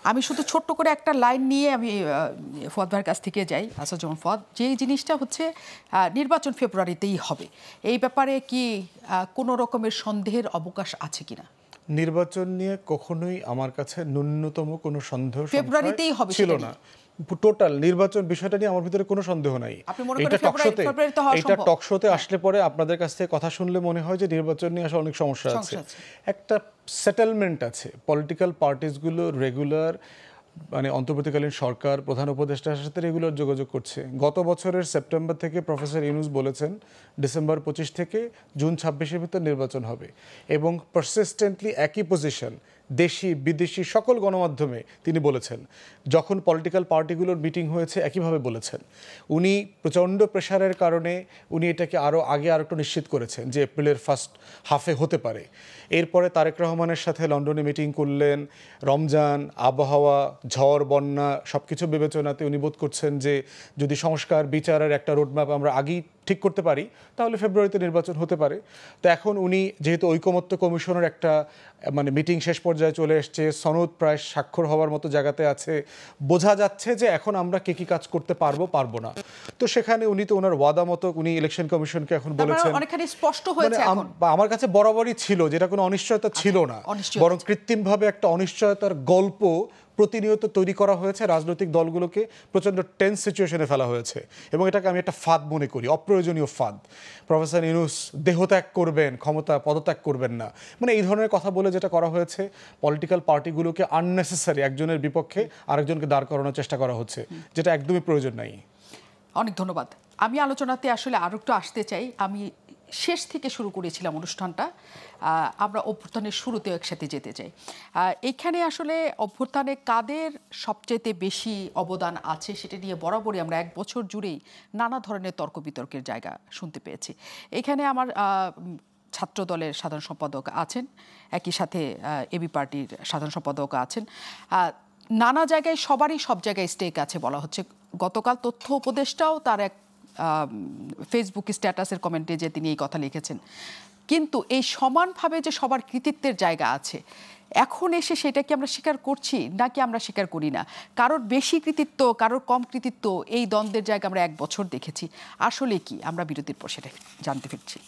আমি শুধু ছোট্ট করে একটা লাইন নিয়ে আমি ফুয়াদ ভাইয়ের কাছ থেকে যাই। আসাদুজ্জামান ফুয়াদ, যে জিনিসটা হচ্ছে নির্বাচন ফেব্রুয়ারিতেই হবে, এই ব্যাপারে কি কোনো রকমের সন্দেহের অবকাশ আছে কিনা? নির্বাচন নিয়ে কখনোই আমার কাছে ন্যূনতম কোনো সন্দেহ ফেব্রুয়ারিতেই হবে ছিল না। টোটাল নির্বাচন বিষয়টা নিয়ে আমার ভিতরে কোনো সন্দেহ নাই। এটা টকশোতে আসলে পরে আপনাদের কাছ থেকে কথা শুনলে মনে হয় যে নির্বাচন নিয়ে আসলে অনেক সমস্যা আছে। একটা সেটেলমেন্ট আছে, পলিটিক্যাল পার্টিসগুলো রেগুলার মানে অন্তর্বর্তীকালীন সরকার প্রধান উপদেষ্টার সাথে রেগুলার যোগাযোগ করছে। গত বছরের সেপ্টেম্বর থেকে প্রফেসর ইউনূস বলেছেন ডিসেম্বর 25 থেকে জুন 26-এর ভিতর নির্বাচন হবে, এবং পারসিস্টেন্টলি একই পজিশন দেশি বিদেশি সকল গণমাধ্যমে তিনি বলেছেন। যখন পলিটিক্যাল পার্টিগুলোর মিটিং হয়েছে একইভাবে বলেছেন। উনি প্রচণ্ড প্রেশারের কারণে উনি এটাকে আরও একটু নিশ্চিত করেছেন যে এপ্রিলের ফার্স্ট হাফে হতে পারে। এরপরে তারেক রহমানের সাথে লন্ডনে মিটিং করলেন। রমজান, আবহাওয়া, ঝড়, বন্যা সব কিছু বিবেচনাতে উনি বোধ করছেন যে যদি সংস্কার বিচারের একটা রোডম্যাপ আমরা আগেই ঠিক করতে পারি তাহলে ফেব্রুয়ারিতে নির্বাচন হতে পারে। তো এখন উনি যেহেতু ঐকমত্য কমিশনের একটা মিটিং শেষ পর্যায়ে চলে এসছে, সনদ প্রায় স্বাক্ষর হওয়ার মতো জায়গাতে আছে, বোঝা যাচ্ছে যে এখন আমরা কি কাজ করতে পারবো না। তো সেখানে উনি তো ওনার ওয়াদা মতো উনি ইলেকশন কমিশনকে এখন বলেছেন, অনেকখানি স্পষ্ট হয়েছে। আমার কাছে বরাবরই ছিল যেটা কোনো অনিশ্চয়তা ছিল না, বরং কৃত্রিমভাবে একটা অনিশ্চয়তার গল্প প্রতিনিয়ত তৈরি করা হয়েছে। রাজনৈতিক দলগুলোকে প্রচণ্ড টেন্স সিচুয়েশনে ফেলা হয়েছে, এবং এটাকে আমি একটা ফাঁদ মনে করি, অপ্রয়োজনীয় ফাঁদ। প্রফেসর ইউনূস দেহত্যাগ করবেন, ক্ষমতা পদত্যাগ করবেন না, এই ধরনের কথা বলে যেটা করা হয়েছে, পলিটিক্যাল পার্টিগুলোকে আননেসেসারি একজনের বিপক্ষে আরেকজনকে দাঁড় করানোর চেষ্টা করা হচ্ছে, যেটা একদমই প্রয়োজন নাই। অনেক ধন্যবাদ। আমি আলোচনাতে আসলে আরো একটু আসতে চাই। আমি শেষ থেকে শুরু করেছিলাম অনুষ্ঠানটা, আমরা অভ্যুত্থানের শুরুতেও একসাথে যেতে চাই। এইখানে আসলে অভ্যুত্থানে কাদের সবচেয়ে বেশি অবদান আছে সেটা নিয়ে বরাবরই আমরা এক বছর জুড়েই নানা ধরনের তর্ক বিতর্কের জায়গা শুনতে পেয়েছি। এখানে আমার ছাত্র দলের সাধারণ সম্পাদক আছেন, একই সাথে এবি পার্টির সাধারণ সম্পাদক আছেন। নানা জায়গায় সবারই সব জায়গায় স্টেক আছে বলা হচ্ছে। গতকাল তথ্য উপদেষ্টাও তার এক ফেসবুক স্ট্যাটাসের কমেন্টে যে তিনি এই কথা লিখেছেন। কিন্তু এই সমানভাবে যে সবার কৃতিত্বের জায়গা আছে, এখন এসে সেটা কি আমরা স্বীকার করছি নাকি আমরা স্বীকার করি না? কারোর বেশি কৃতিত্ব, কারোর কম কৃতিত্ব, এই দ্বন্দ্বের জায়গা আমরা এক বছর দেখেছি। আসলে কি আমরা বিরতির পর সেটা জানতে ফিরছি।